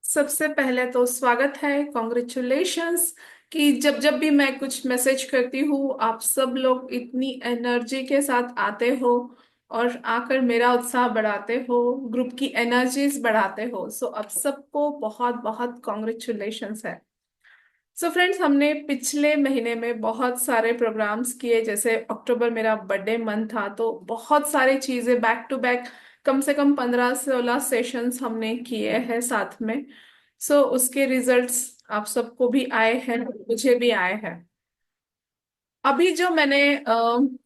सबसे पहले तो स्वागत है, कॉन्ग्रेचुलेशंस कि जब जब भी मैं कुछ मैसेज करती हूँ आप सब लोग इतनी एनर्जी के साथ आते हो और आकर मेरा उत्साह बढ़ाते हो, ग्रुप की एनर्जीज बढ़ाते हो। सो अब सबको बहुत बहुत कॉन्ग्रेचुलेशंस है। सो फ्रेंड्स, हमने पिछले महीने में बहुत सारे प्रोग्राम्स किए। जैसे अक्टूबर मेरा बर्थडे मंथ था तो बहुत सारी चीजें बैक टू बैक, कम से कम 15-16 सेशंस हमने किए हैं साथ में। सो उसके रिजल्ट्स आप सबको भी आए हैं, मुझे भी आए हैं। अभी जो मैंने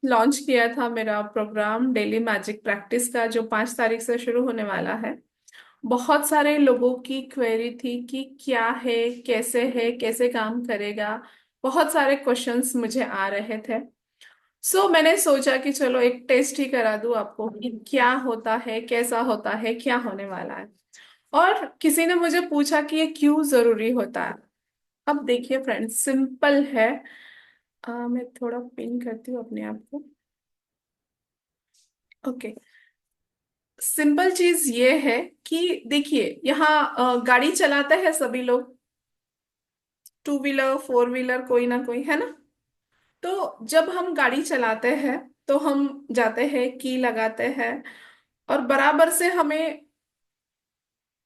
लॉन्च किया था मेरा प्रोग्राम डेली मैजिक प्रैक्टिस का, जो 5 तारीख से शुरू होने वाला है, बहुत सारे लोगों की क्वेरी थी कि क्या है, कैसे काम करेगा। बहुत सारे क्वेश्चंस मुझे आ रहे थे। सो मैंने सोचा कि चलो एक टेस्ट ही करा दूं आपको कि क्या होता है, कैसा होता है, क्या होने वाला है। और किसी ने मुझे पूछा कि ये क्यों जरूरी होता है। अब देखिए फ्रेंड्स, सिंपल है। मैं थोड़ा पिन करती हूँ अपने आप को। ओके। सिंपल चीज ये है कि देखिए यहाँ गाड़ी चलाते हैं सभी लोग, टू व्हीलर फोर व्हीलर कोई ना कोई, है ना। तो जब हम गाड़ी चलाते हैं तो हम जाते हैं, की लगाते हैं, और बराबर से हमें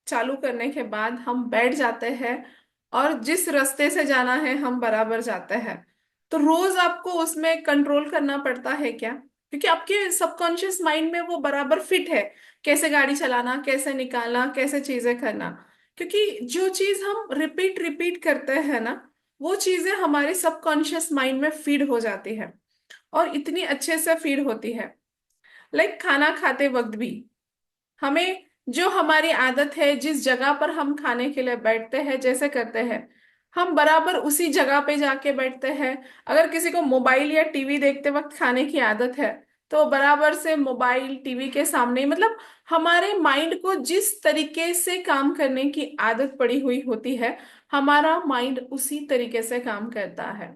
चालू करने के बाद हम बैठ जाते हैं, और जिस रास्ते से जाना है हम बराबर जाते हैं। तो रोज आपको उसमें कंट्रोल करना पड़ता है क्या, क्योंकि आपके सबकॉन्शियस माइंड में वो बराबर फिट है, कैसे गाड़ी चलाना, कैसे निकालना, कैसे चीजें करना। क्योंकि जो चीज हम रिपीट रिपीट करते हैं ना, वो चीजें हमारे सबकॉन्शियस माइंड में फीड हो जाती है, और इतनी अच्छे से फीड होती है। लाइक खाना खाते वक्त भी हमें जो हमारी आदत है, जिस जगह पर हम खाने के लिए बैठते हैं, जैसे करते हैं, हम बराबर उसी जगह पे जाके बैठते हैं। अगर किसी को मोबाइल या टीवी देखते वक्त खाने की आदत है तो बराबर से मोबाइल टीवी के सामने मतलब हमारे माइंड को जिस तरीके से काम करने की आदत पड़ी हुई होती है, हमारा माइंड उसी तरीके से काम करता है।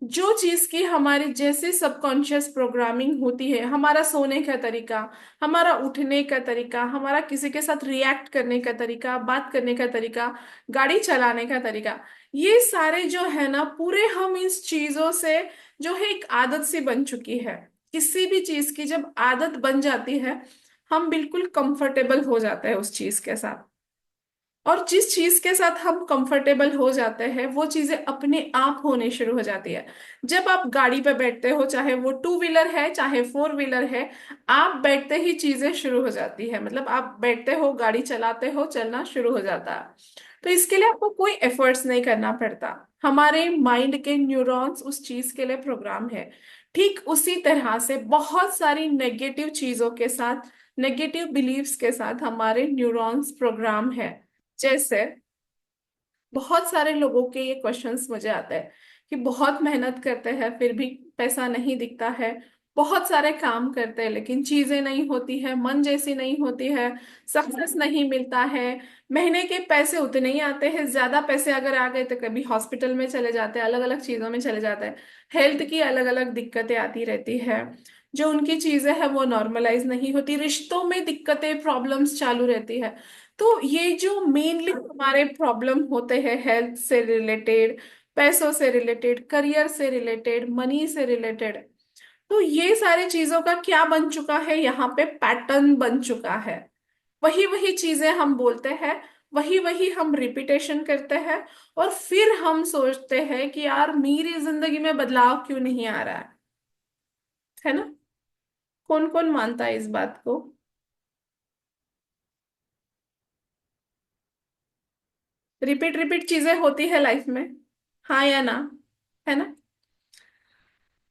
जो चीज की हमारी जैसे सबकॉन्शियस प्रोग्रामिंग होती है, हमारा सोने का तरीका, हमारा उठने का तरीका, हमारा किसी के साथ रिएक्ट करने का तरीका, बात करने का तरीका, गाड़ी चलाने का तरीका, ये सारे जो है ना पूरे, हम इस चीजों से जो है एक आदत सी बन चुकी है। किसी भी चीज की जब आदत बन जाती है, हम बिल्कुल कंफर्टेबल हो जाते हैं उस चीज के साथ। और जिस चीज के साथ हम कंफर्टेबल हो जाते हैं वो चीजें अपने आप होने शुरू हो जाती है। जब आप गाड़ी पे बैठते हो, चाहे वो टू व्हीलर है चाहे फोर व्हीलर है, आप बैठते ही चीजें शुरू हो जाती है। मतलब आप बैठते हो, गाड़ी चलाते हो, चलना शुरू हो जाता है। तो इसके लिए आपको कोई एफर्ट्स नहीं करना पड़ता। हमारे माइंड के न्यूरॉन्स उस चीज के लिए प्रोग्राम है। ठीक उसी तरह से बहुत सारी नेगेटिव चीजों के साथ, नेगेटिव बिलीव्स के साथ हमारे न्यूरॉन्स प्रोग्राम है। जैसे बहुत सारे लोगों के ये क्वेश्चंस मुझे आते हैं कि बहुत मेहनत करते हैं फिर भी पैसा नहीं दिखता है, बहुत सारे काम करते हैं लेकिन चीजें नहीं होती है, मन जैसी नहीं होती है, सक्सेस नहीं मिलता है, महीने के पैसे उतने ही आते हैं, ज्यादा पैसे अगर आ गए तो कभी हॉस्पिटल में चले जाते हैं, अलग अलग चीजों में चले जाते हैं, हेल्थ की अलग अलग दिक्कतें आती रहती है, जो उनकी चीजें हैं वो नॉर्मलाइज नहीं होती, रिश्तों में दिक्कतें प्रॉब्लम्स चालू रहती है। तो ये जो मेनली हमारे प्रॉब्लम होते हैं, हेल्थ से रिलेटेड, पैसों से रिलेटेड, करियर से रिलेटेड, मनी से रिलेटेड, तो ये सारी चीजों का क्या बन चुका है, यहाँ पे पैटर्न बन चुका है। वही वही चीजें हम बोलते हैं, वही वही हम रिपीटेशन करते हैं, और फिर हम सोचते हैं कि यार मेरी जिंदगी में बदलाव क्यों नहीं आ रहा है ना। कौन कौन मानता है इस बात को। रिपीट रिपीट चीजें होती है लाइफ में, हाँ या ना, है ना।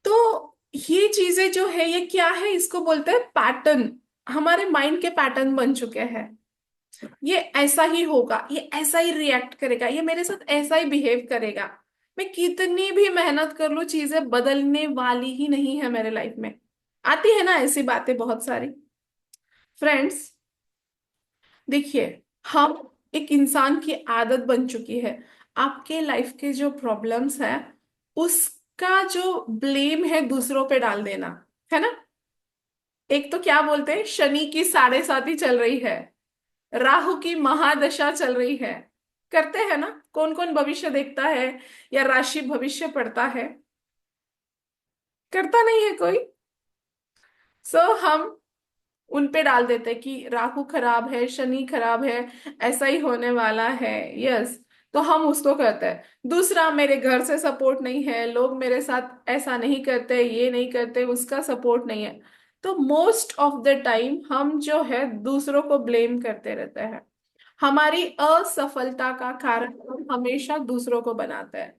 तो ये चीजें जो है ये क्या है, इसको बोलते हैं पैटर्न। हमारे माइंड के पैटर्न बन चुके हैं। ये ऐसा ही होगा, ये ऐसा ही रिएक्ट करेगा, ये मेरे साथ ऐसा ही बिहेव करेगा। मैं कितनी भी मेहनत कर लूं चीजें बदलने वाली ही नहीं है मेरे लाइफ में। आती है ना ऐसी बातें बहुत सारी। फ्रेंड्स देखिए, हम एक इंसान की आदत बन चुकी है, आपके लाइफ के जो प्रॉब्लम्स है उसका जो ब्लेम है दूसरों पे डाल देना, है ना। एक तो क्या बोलते हैं, शनि की 7.5 चल रही है, राहु की महादशा चल रही है। करते हैं ना, कौन कौन भविष्य देखता है या राशि भविष्य पढ़ता है? करता नहीं है कोई। सो हम उन पे डाल देते हैं कि राहु खराब है, शनि खराब है, ऐसा ही होने वाला है। यस। तो हम उसको कहते हैं। दूसरा, मेरे घर से सपोर्ट नहीं है, लोग मेरे साथ ऐसा नहीं करते, ये नहीं करते, उसका सपोर्ट नहीं है। तो मोस्ट ऑफ द टाइम हम जो है दूसरों को ब्लेम करते रहते हैं। हमारी असफलता का कारण हम हमेशा दूसरों को बनाते हैं।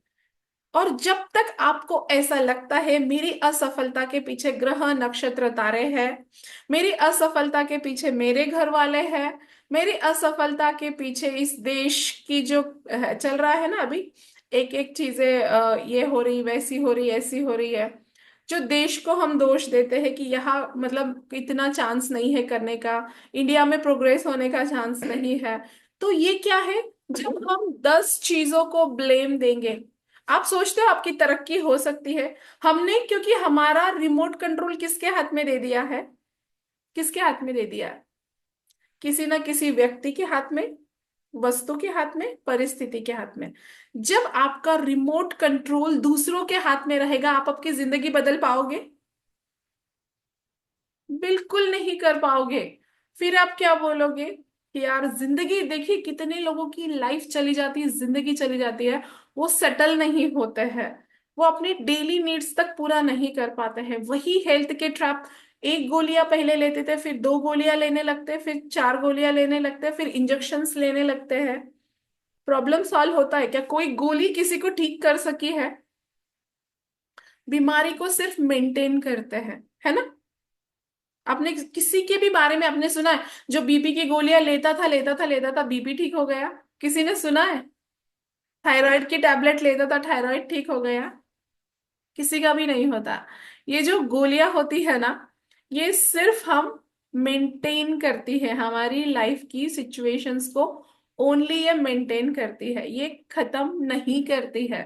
और जब तक आपको ऐसा लगता है मेरी असफलता के पीछे ग्रह नक्षत्र तारे हैं, मेरी असफलता के पीछे मेरे घर वाले हैं, मेरी असफलता के पीछे इस देश की जो चल रहा है ना अभी, एक एक चीजें ये हो रही, वैसी हो रही, ऐसी हो रही है, जो देश को हम दोष देते हैं कि यहाँ मतलब इतना चांस नहीं है करने का, इंडिया में प्रोग्रेस होने का चांस नहीं है। तो ये क्या है? जब हम 10 चीजों को ब्लेम देंगे, आप सोचते हो आपकी तरक्की हो सकती है? हमने क्योंकि हमारा रिमोट कंट्रोल किसके हाथ में दे दिया है? किसके हाथ में दे दिया है? किसी ना किसी व्यक्ति के हाथ में, वस्तु के हाथ में, परिस्थिति के हाथ में। जब आपका रिमोट कंट्रोल दूसरों के हाथ में रहेगा, आप आपकी जिंदगी बदल पाओगे? बिल्कुल नहीं कर पाओगे। फिर आप क्या बोलोगे कि यार जिंदगी देखिए, कितने लोगों की लाइफ चली जाती है, जिंदगी चली जाती है, वो सेटल नहीं होते हैं, वो अपनी डेली नीड्स तक पूरा नहीं कर पाते हैं। वही हेल्थ के ट्रैप, एक गोलियां पहले लेते थे, फिर 2 गोलियां लेने लगते, फिर 4 गोलियां लेने लगते, फिर इंजेक्शन्स लेने लगते हैं। प्रॉब्लम सॉल्व होता है क्या? कोई गोली किसी को ठीक कर सकी है? बीमारी को सिर्फ मेंटेन करते हैं, है ना? आपने किसी के भी बारे में आपने सुना है जो बीपी की गोलियां लेता था बीपी ठीक हो गया? किसी ने सुना है? थायराइड की टैबलेट लेता था, थायराइड ठीक हो गया? किसी का भी नहीं होता। ये जो गोलियां होती है ना, ये सिर्फ हम मेंटेन करती है हमारी लाइफ की सिचुएशंस को। ओनली ये मेंटेन करती है, ये खत्म नहीं करती है।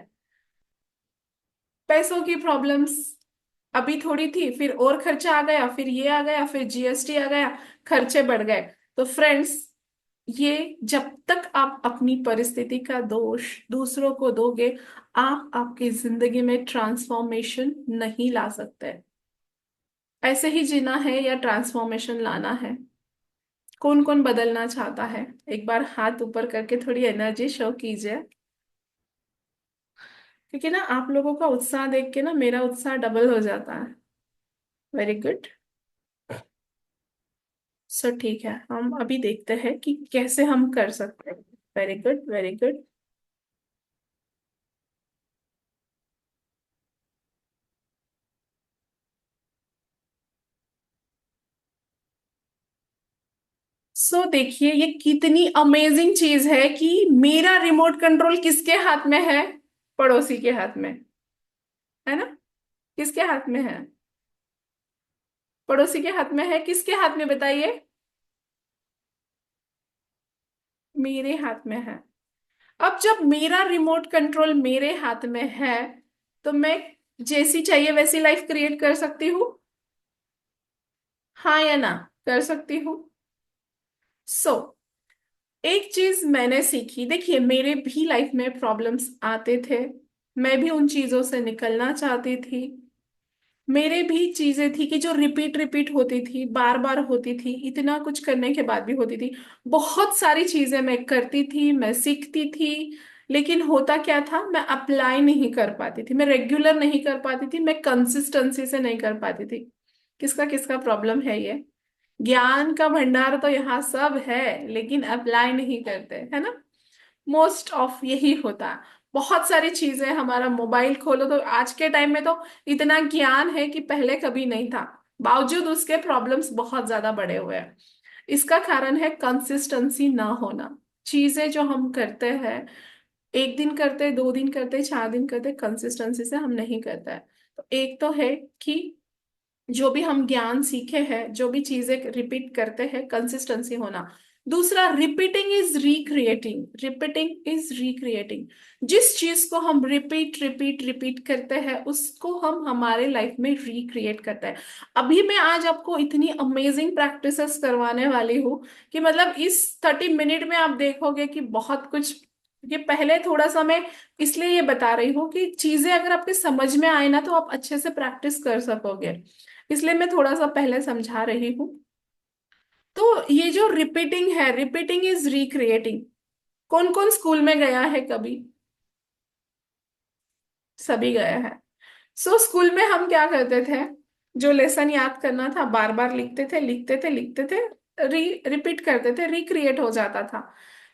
पैसों की प्रॉब्लम्स अभी थोड़ी थी, फिर और खर्चा आ गया, फिर ये आ गया, फिर जीएसटी आ गया, खर्चे बढ़ गए। तो फ्रेंड्स, ये जब तक आप अपनी परिस्थिति का दोष दूसरों को दोगे, आप आपकी जिंदगी में ट्रांसफॉर्मेशन नहीं ला सकते। ऐसे ही जीना है या ट्रांसफॉर्मेशन लाना है? कौन कौन बदलना चाहता है? एक बार हाथ ऊपर करके थोड़ी एनर्जी शो कीजिए। क्योंकि ना आप लोगों का उत्साह देख के ना मेरा उत्साह डबल हो जाता है। Very good. सो ठीक है, हम अभी देखते हैं कि कैसे हम कर सकते हैं। Very good, very good. देखिए, ये कितनी अमेजिंग चीज है कि मेरा रिमोट कंट्रोल किसके हाथ में है? पड़ोसी के हाथ में, है ना? किसके हाथ में है? पड़ोसी के हाथ में है। किसके हाथ में बताइए? मेरे हाथ में है। अब जब मेरा रिमोट कंट्रोल मेरे हाथ में है, तो मैं जैसी चाहिए वैसी लाइफ क्रिएट कर सकती हूँ। हाँ या ना? कर सकती हूँ। सो एक चीज मैंने सीखी, देखिए मेरे भी लाइफ में प्रॉब्लम्स आते थे, मैं भी उन चीजों से निकलना चाहती थी। मेरे भी चीजें थी कि जो रिपीट रिपीट होती थी, बार बार होती थी, इतना कुछ करने के बाद भी होती थी। बहुत सारी चीजें मैं करती थी, मैं सीखती थी, लेकिन होता क्या था, मैं अप्लाई नहीं कर पाती थी, मैं रेगुलर नहीं कर पाती थी, मैं कंसिस्टेंसी से नहीं कर पाती थी। किसका किसका प्रॉब्लम है ये? ज्ञान का भंडार तो यहाँ सब है, लेकिन अप्लाई नहीं करते, है ना? मोस्ट ऑफ यही होता है। बहुत सारी चीजें, हमारा मोबाइल खोलो तो आज के टाइम में तो इतना ज्ञान है कि पहले कभी नहीं था, बावजूद उसके प्रॉब्लम्स बहुत ज्यादा बढ़े हुए हैं। इसका कारण है कंसिस्टेंसी ना होना। चीजें जो हम करते हैं, एक दिन करते, 2 दिन करते, 4 दिन करते, कंसिस्टेंसी से हम नहीं करते हैं। तो एक तो है कि जो भी हम ज्ञान सीखे हैं, जो भी चीजें रिपीट करते हैं, कंसिस्टेंसी होना। दूसरा, repeating is recreating, repeating is recreating. जिस चीज को हम रिपीट रिपीट रिपीट करते हैं, उसको हम हमारे लाइफ में रिक्रिएट करते हैं। अभी मैं आज आपको इतनी अमेजिंग प्रैक्टिसेस करवाने वाली हूँ कि मतलब इस 30 मिनट में आप देखोगे कि बहुत कुछ। ये पहले थोड़ा सा मैं इसलिए ये बता रही हूँ कि चीजें अगर आपके समझ में आए ना, तो आप अच्छे से प्रैक्टिस कर सकोगे। इसलिए मैं थोड़ा सा पहले समझा रही हूँ। तो ये जो रिपीटिंग है, रिपीटिंग इज रिक्रिएटिंग। कौन कौन स्कूल में गया है कभी? सभी गए हैं। सो स्कूल में हम क्या करते थे? जो लेसन याद करना था, बार बार लिखते थे लिखते थे लिखते थे, रिपीट करते थे, रिक्रिएट हो जाता था।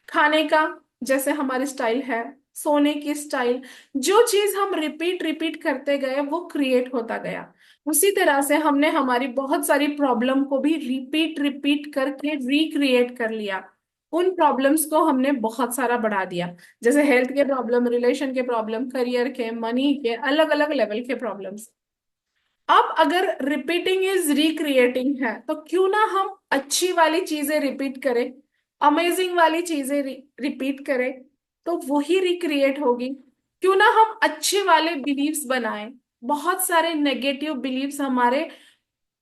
खाने का, जैसे हमारी स्टाइल है, सोने की स्टाइल, जो चीज हम रिपीट रिपीट करते गए वो क्रिएट होता गया। उसी तरह से हमने हमारी बहुत सारी प्रॉब्लम को भी रिपीट रिपीट करके रिक्रिएट कर लिया। उन प्रॉब्लम्स को हमने बहुत सारा बढ़ा दिया। जैसे हेल्थ के प्रॉब्लम, रिलेशन के प्रॉब्लम, करियर के, मनी के, अलग अलग लेवल के प्रॉब्लम्स। अब अगर रिपीटिंग इज रिक्रिएटिंग है, तो क्यों ना हम अच्छी वाली चीजें रिपीट करें, अमेजिंग वाली चीजें रिपीट करें, तो वही रिक्रिएट होगी। क्यों ना हम अच्छे वाले बिलीव्स बनाएं। बहुत सारे नेगेटिव बिलीव्स हमारे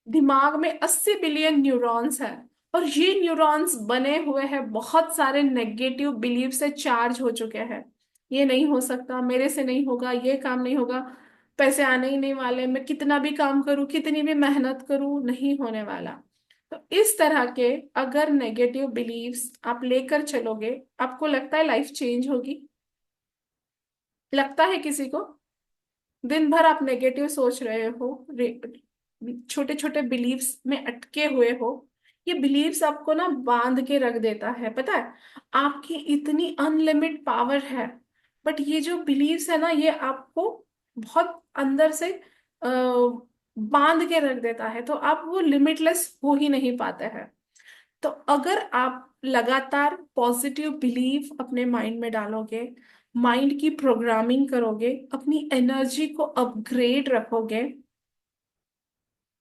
दिमाग में 80 बिलियन न्यूरॉन्स हैं। और ये न्यूरॉन्स बने हुए हैं बहुत सारे नेगेटिव बिलीव से चार्ज हो चुके हैं। ये नहीं हो सकता, मेरे से नहीं होगा, ये काम नहीं होगा, पैसे आने ही नहीं वाले, मैं कितना भी काम करूं, कितनी भी मेहनत करूं, नहीं होने वाला। तो इस तरह के अगर नेगेटिव बिलीव्स आप लेकर चलोगे, आपको लगता है लाइफ चेंज होगी? लगता है किसी को? दिन भर आप नेगेटिव सोच रहे हो, छोटे छोटे बिलीव्स में अटके हुए हो। ये बिलीव्स आपको ना बांध के रख देता है, पता है? आपकी इतनी अनलिमिटेड पावर है, बट ये जो बिलीव्स है ना, ये आपको बहुत अंदर से बांध के रख देता है, तो आप वो लिमिटलेस हो ही नहीं पाते हैं। तो अगर आप लगातार पॉजिटिव बिलीव अपने माइंड में डालोगे, माइंड की प्रोग्रामिंग करोगे, अपनी एनर्जी को अपग्रेड रखोगे,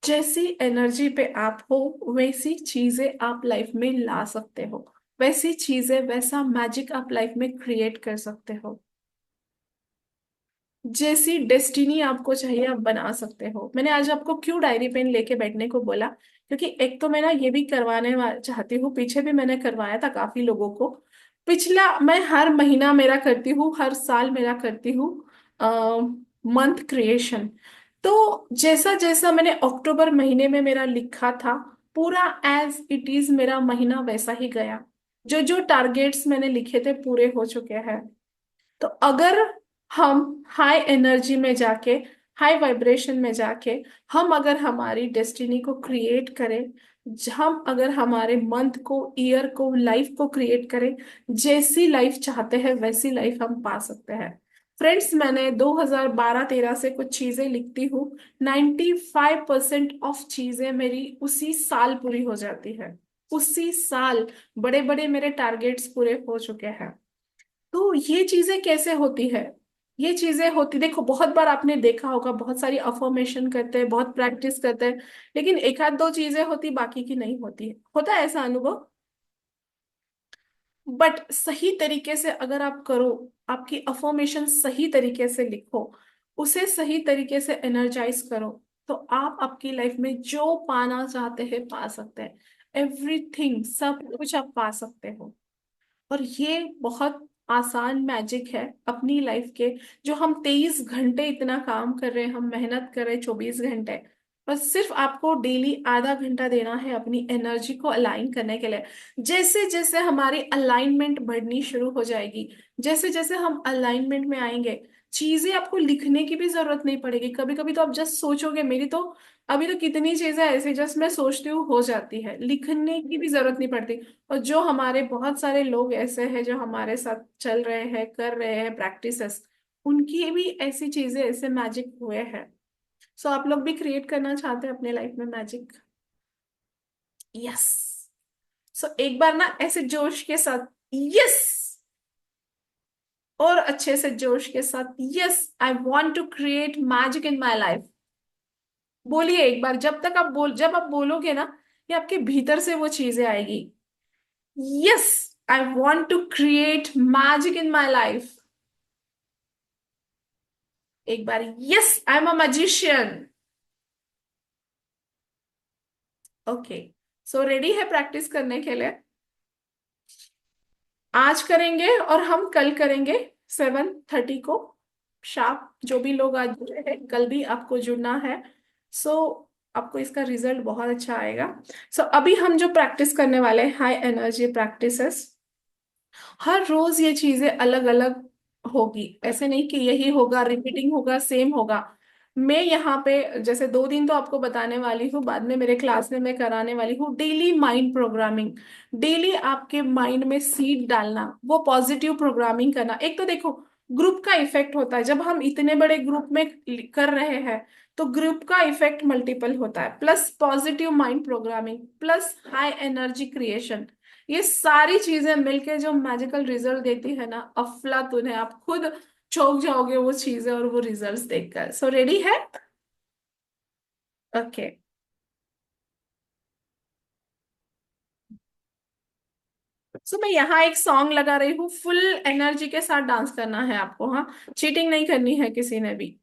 जैसी एनर्जी पे आप हो वैसी चीजें आप लाइफ में ला सकते हो। वैसी चीजें, वैसा मैजिक आप लाइफ में क्रिएट कर सकते हो। जैसी डेस्टिनी आपको चाहिए आप बना सकते हो। मैंने आज आपको क्यों डायरी पेन लेके बैठने को बोला? क्योंकि एक तो मैं ना ये भी करवाने चाहती हूँ, पीछे भी मैंने करवाया था काफी लोगों को। पिछला मैं हर महीना मेरा करती हूँ, हर साल मेरा करती हूँ मंथ क्रिएशन। तो जैसा जैसा मैंने अक्टूबर महीने में मेरा लिखा था, पूरा एज इट इज मेरा महीना वैसा ही गया। जो जो टारगेट्स मैंने लिखे थे पूरे हो चुके हैं। तो अगर हम हाई एनर्जी में जाके, हाई वाइब्रेशन में जाके, हम अगर हमारी डेस्टिनी को क्रिएट करें, हम अगर हमारे मंथ को, ईयर को, लाइफ को क्रिएट करें, जैसी लाइफ चाहते हैं वैसी लाइफ हम पा सकते हैं। फ्रेंड्स, मैंने 2012-13 से कुछ चीजें लिखती हूँ। 95% ऑफ चीजें मेरी उसी साल पूरी हो जाती है। उसी साल बड़े बड़े मेरे टारगेट्स पूरे हो चुके हैं। तो ये चीजें कैसे होती है? ये चीजें होती, देखो बहुत बार आपने देखा होगा, बहुत सारी अफर्मेशन करते हैं, बहुत प्रैक्टिस करते हैं, लेकिन एक आध दो चीजें होती, बाकी की नहीं होती है। होता है ऐसा अनुभव? बट सही तरीके से अगर आप करो, आपकी अफर्मेशन सही तरीके से लिखो, उसे सही तरीके से एनर्जाइज करो, तो आप आपकी लाइफ में जो पाना चाहते हैं पा सकते हैं। एवरीथिंग, सब कुछ आप पा सकते हो। और ये बहुत आसान मैजिक है अपनी लाइफ के। जो हम 23 घंटे इतना काम कर रहे हैं, हम मेहनत कर रहे हैं 24 घंटे, बस सिर्फ आपको डेली आधा घंटा देना है अपनी एनर्जी को अलाइन करने के लिए। जैसे जैसे हमारी अलाइनमेंट बढ़नी शुरू हो जाएगी, जैसे जैसे हम अलाइनमेंट में आएंगे, चीजें आपको लिखने की भी जरूरत नहीं पड़ेगी। कभी कभी तो आप जस्ट सोचोगे, मेरी तो अभी तो कितनी चीजें ऐसी जस्ट मैं सोचती हूँ हो जाती है, लिखने की भी जरूरत नहीं पड़ती। और जो हमारे बहुत सारे लोग ऐसे हैं जो हमारे साथ चल रहे हैं, कर रहे हैं प्रैक्टिसेस, उनकी भी ऐसी चीजें, ऐसे मैजिक हुए हैं। सो आप लोग भी क्रिएट करना चाहते हैं अपने लाइफ में मैजिक? यस। सो एक बार ना ऐसे जोश के साथ यस, और अच्छे से जोश के साथ, yes I want to create magic in my life. बोलिए एक बार, जब आप बोलोगे ना, ये आपके भीतर से वो चीजें आएगी। Yes, I want to create magic in my life. एक बार, yes I am a magician. Okay, so ready है प्रैक्टिस करने के लिए? आज करेंगे और हम कल करेंगे 7:30 को शार्प। जो भी लोग आज जुड़े हैं, कल भी आपको जुड़ना है। सो आपको इसका रिजल्ट बहुत अच्छा आएगा। सो अभी हम जो प्रैक्टिस करने वाले हैं, हाई एनर्जी प्रैक्टिसेस, हर रोज ये चीजें अलग अलग होगी। ऐसे नहीं कि यही होगा, रिपीटिंग होगा, सेम होगा। मैं यहाँ पे जैसे 2 दिन तो आपको बताने वाली हूँ, बाद में मेरे क्लास में मैं कराने वाली हूँ डेली माइंड प्रोग्रामिंग। डेली आपके माइंड में सीड डालना, वो पॉजिटिव प्रोग्रामिंग करना। एक तो देखो, ग्रुप का इफेक्ट होता है जब हम इतने बड़े ग्रुप में कर रहे हैं, तो ग्रुप का इफेक्ट मल्टीपल होता है, plus positive mind programming, plus high energy creation. ये सारी चीजें मिलके जो मैजिकल रिजल्ट देती है ना, अफलातून है। आप खुद चौंक जाओगे वो चीजें और वो रिजल्ट्स देखकर। सो रेडी है? ओके। सो मैं यहाँ एक सॉन्ग लगा रही हूँ, फुल एनर्जी के साथ डांस करना है आपको, हाँ, चीटिंग नहीं करनी है किसी ने भी।